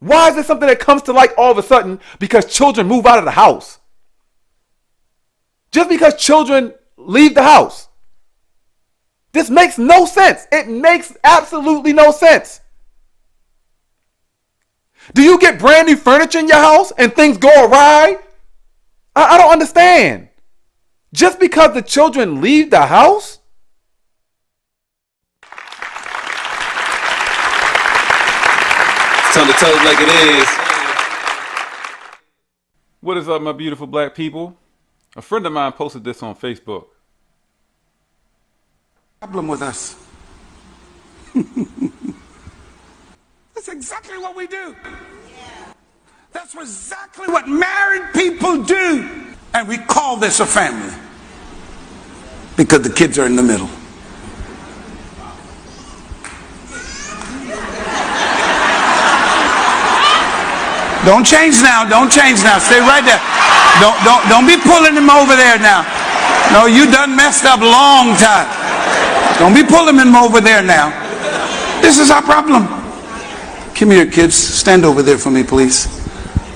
Why is it something that comes to light all of a sudden because children move out of the house? Just because children leave the house. This makes no sense. It makes absolutely no sense. Do you get brand new furniture in your house and things go awry? I don't understand. Just because the children leave the house? It's time to tell it like it is. What is up, my beautiful black people? A friend of mine posted this on Facebook. Problem with us. That's exactly what we do. That's exactly what married people do. And we call this a family. Because the kids are in the middle. Don't change now. Don't change now. Stay right there. Don't be pulling him over there now. No, you done messed up long time. Don't be pulling him over there now. This is our problem. Come here, kids. Stand over there for me, please.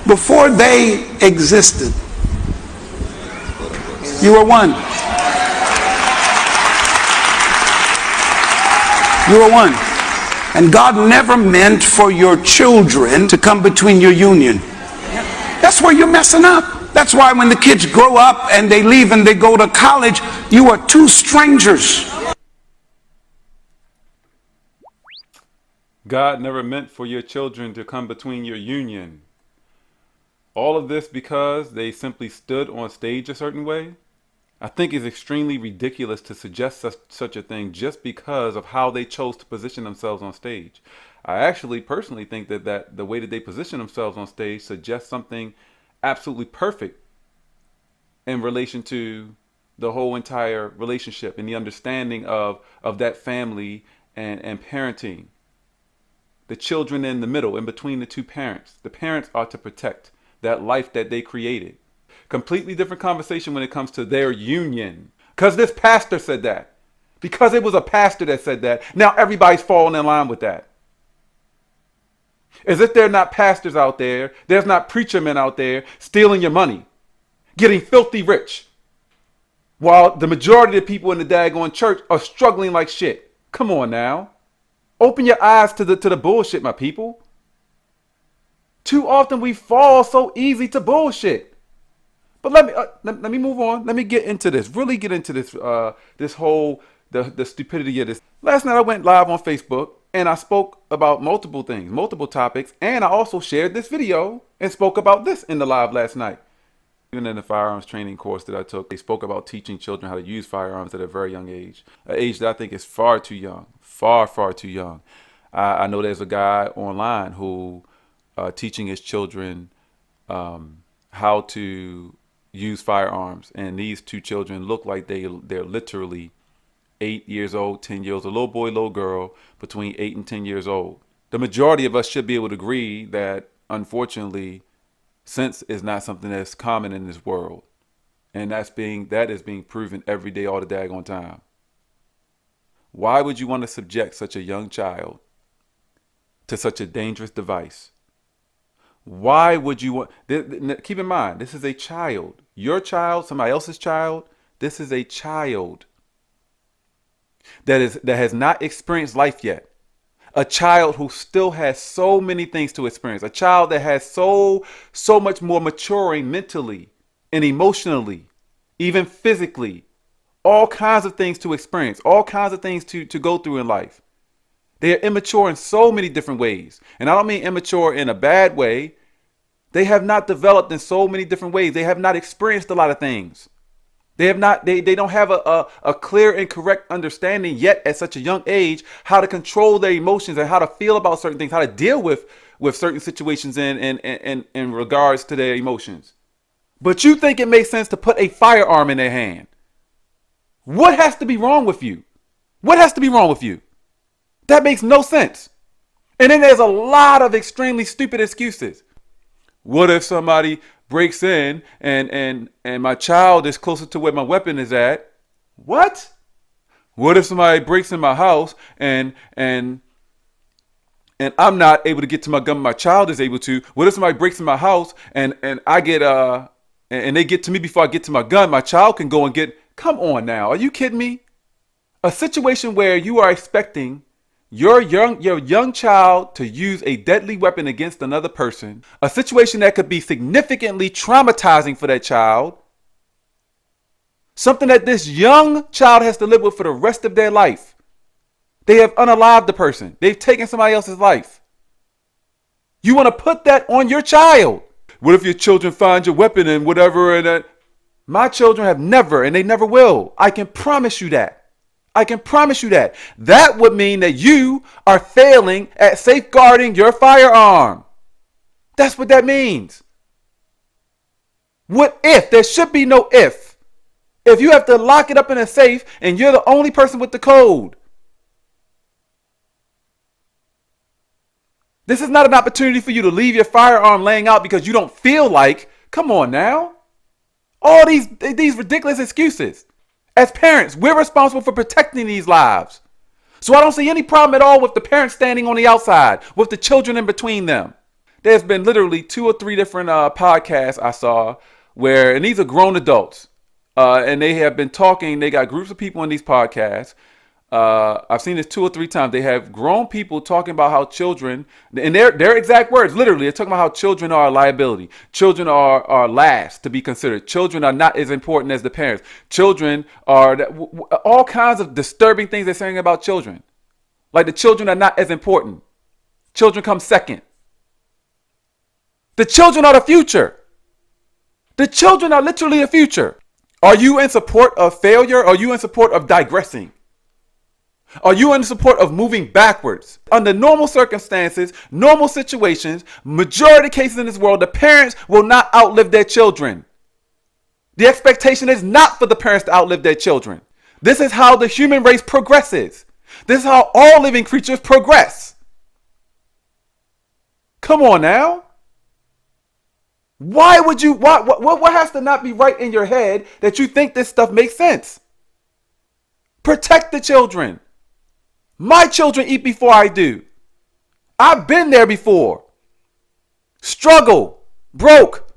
Before they existed, you were one. You were one. And God never meant for your children to come between your union. That's where you're messing up. That's why when the kids grow up and they leave and they go to college, you are two strangers. God never meant for your children to come between your union. All of this because they simply stood on stage a certain way? I think it's extremely ridiculous to suggest such a thing just because of how they chose to position themselves on stage. I actually personally think that the way that they position themselves on stage suggests something absolutely perfect in relation to the whole entire relationship and the understanding of that family and parenting. The children in the middle, in between the two parents. The parents are to protect that life that they created. Completely different conversation when it comes to their union. Because this pastor said that. Because it was a pastor that said that. Now everybody's falling in line with that. As if there are not pastors out there, there's not preacher men out there stealing your money, getting filthy rich, while the majority of the people in the daggone church are struggling like shit. Come on now. Open your eyes to the bullshit, my people. Too often we fall so easy to bullshit. But let me move on. Let me get into this. Really get into this. This whole the stupidity of this. Last night I went live on Facebook and I spoke about multiple things, multiple topics, and I also shared this video and spoke about this in the live last night. Even in the firearms training course that I took, they spoke about teaching children how to use firearms at a very young age, an age that I think is far too young, far too young. I know there's a guy online who teaching his children how to use firearms, and these two children look like they're literally 8 years old, 10 years old, a little boy, little girl, between 8 and 10 years old. The majority of us should be able to agree that, unfortunately, sense is not something that's common in this world, and that is being proven every day, all the daggone time. Why would you want to subject such a young child to such a dangerous device? Why would you want? Keep in mind, this is a child. Your child, somebody else's child. This is a child that has not experienced life yet. A child who still has so many things to experience. A child that has so much more maturing mentally and emotionally, even physically. All kinds of things to experience. All kinds of things to go through in life. They are immature in so many different ways. And I don't mean immature in a bad way. They have not developed in so many different ways. They have not experienced a lot of things. They don't have a clear and correct understanding yet at such a young age how to control their emotions and how to feel about certain things, how to deal with certain situations in regards to their emotions. But you think it makes sense to put a firearm in their hand. What has to be wrong with you? What has to be wrong with you? That makes no sense. And then there's a lot of extremely stupid excuses. What if somebody breaks in and my child is closer to where my weapon is at? What? What if somebody breaks in my house and and I'm not able to get to my gun, my child is able to. What if somebody breaks in my house and I get and they get to me before I get to my gun, my child can go and get. Come on now, are you kidding me? A situation where you are expecting your young child to use a deadly weapon against another person, a situation that could be significantly traumatizing for that child, something that this young child has to live with for the rest of their life. They have unalived the person. They've taken somebody else's life. You want to put that on your child? What if your children find your weapon and whatever? And my children have never, and they never will. I can promise you that. I can promise you that. That would mean that you are failing at safeguarding your firearm. That's what that means. What if? There should be no if. If you have to lock it up in a safe and you're the only person with the code. This is not an opportunity for you to leave your firearm laying out because you don't feel like. Come on now. All these ridiculous excuses. As parents, we're responsible for protecting these lives. So I don't see any problem at all with the parents standing on the outside, with the children in between them. There's been literally 2 or 3 different podcasts I saw where, and these are grown adults, and they have been talking. They got groups of people in these podcasts. I've seen this 2 or 3 times. They have grown people talking about how children, in their exact words, literally, they're talking about how children are a liability. Children are last to be considered. Children are not as important as the parents. Children are all kinds of disturbing things they're saying about children. Like the children are not as important. Children come second. The children are the future. The children are literally the future. Are you in support of failure? Or are you in support of digressing? Are you in support of moving backwards? Under normal circumstances, normal situations, majority of cases in this world, the parents will not outlive their children. The expectation is not for the parents to outlive their children. This is how the human race progresses. This is how all living creatures progress. Come on now. Why would you, what has to not be right in your head that you think this stuff makes sense? Protect the children. My children eat before I do. I've been there before. Struggle, broke,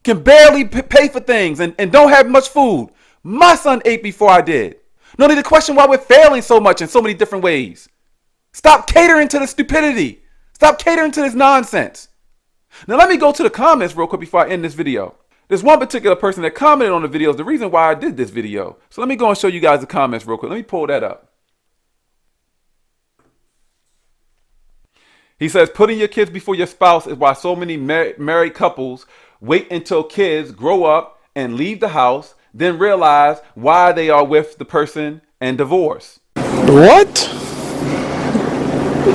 can barely pay for things and don't have much food. My son ate before I did. No need to question why we're failing so much in so many different ways. Stop catering to the stupidity. Stop catering to this nonsense. Now let me go to the comments real quick before I end this video. There's one particular person that commented on the video, the reason why I did this video. So let me go and show you guys the comments real quick. Let me pull that up. He says, putting your kids before your spouse is why so many married couples wait until kids grow up and leave the house, then realize why they are with the person and divorce. What?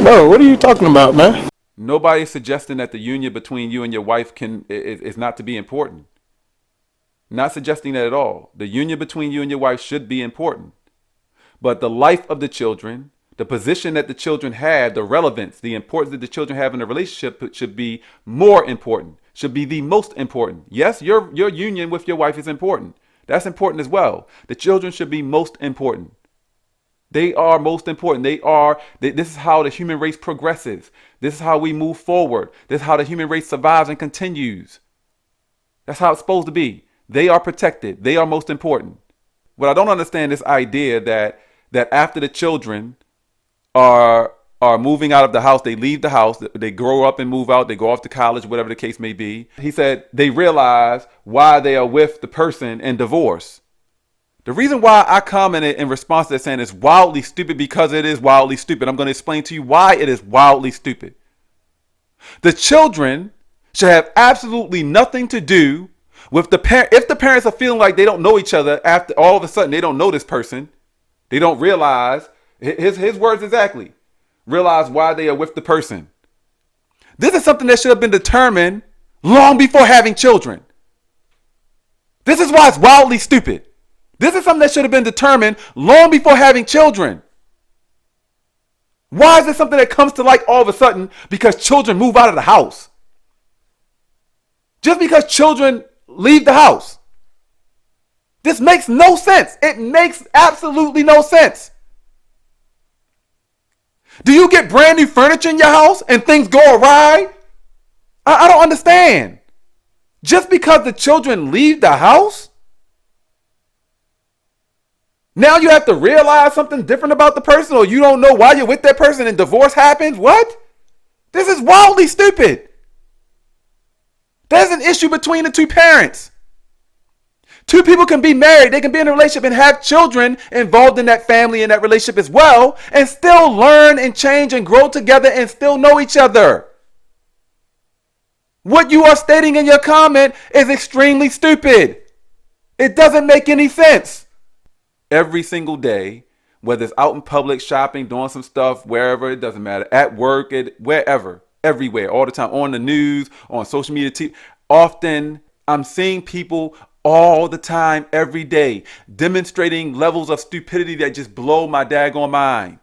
Bro, what are you talking about, man? Nobody is suggesting that the union between you and your wife is not to be important. Not suggesting that at all. The union between you and your wife should be important. But the life of the children, the position that the children have, the relevance, the importance that the children have in the relationship should be more important, should be the most important. Yes, your union with your wife is important. That's important as well. The children should be most important. They are most important. This is how the human race progresses. This is how we move forward. This is how the human race survives and continues. That's how it's supposed to be. They are protected. They are most important. What I don't understand is this idea that after the children are moving out of the house, they leave the house, they grow up and move out, they go off to college, whatever the case may be. He said they realize why they are with the person and divorce. The reason why I commented in response to that saying it's wildly stupid because it is wildly stupid. I'm going to explain to you why it is wildly stupid. The children should have absolutely nothing to do with the parent. If the parents are feeling like they don't know each other after all of a sudden they don't know this person, they don't realize, his words exactly, realize why they are with the person. This is something that should have been determined long before having children. This is why it's wildly stupid. This is something that should have been determined long before having children. Why is this something that comes to light all of a sudden because children move out of the house? Just because children leave the house. This makes no sense. It makes absolutely no sense. Do you get brand new furniture in your house and things go awry? I don't understand. Just because the children leave the house, now you have to realize something different about the person, or you don't know why you're with that person and divorce happens? What? This is wildly stupid. There's an issue between the two parents. Two people can be married, they can be in a relationship and have children involved in that family and that relationship as well, and still learn and change and grow together and still know each other. What you are stating in your comment is extremely stupid. It doesn't make any sense. Every single day, whether it's out in public, shopping, doing some stuff, wherever, it doesn't matter, at work, wherever, everywhere, all the time, on the news, on social media, TV, often I'm seeing people all the time, every day, demonstrating levels of stupidity that just blow my daggone mind.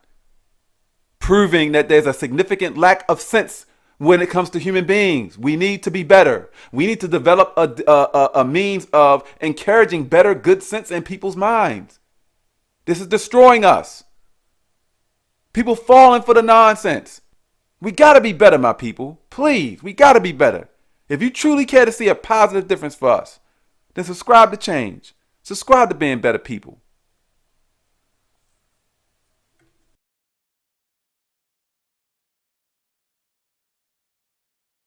Proving that there's a significant lack of sense when it comes to human beings. We need to be better. We need to develop a means of encouraging better, good sense in people's minds. This is destroying us. People falling for the nonsense. We got to be better, my people. Please, we got to be better. If you truly care to see a positive difference for us, then subscribe to change. Subscribe to being better people.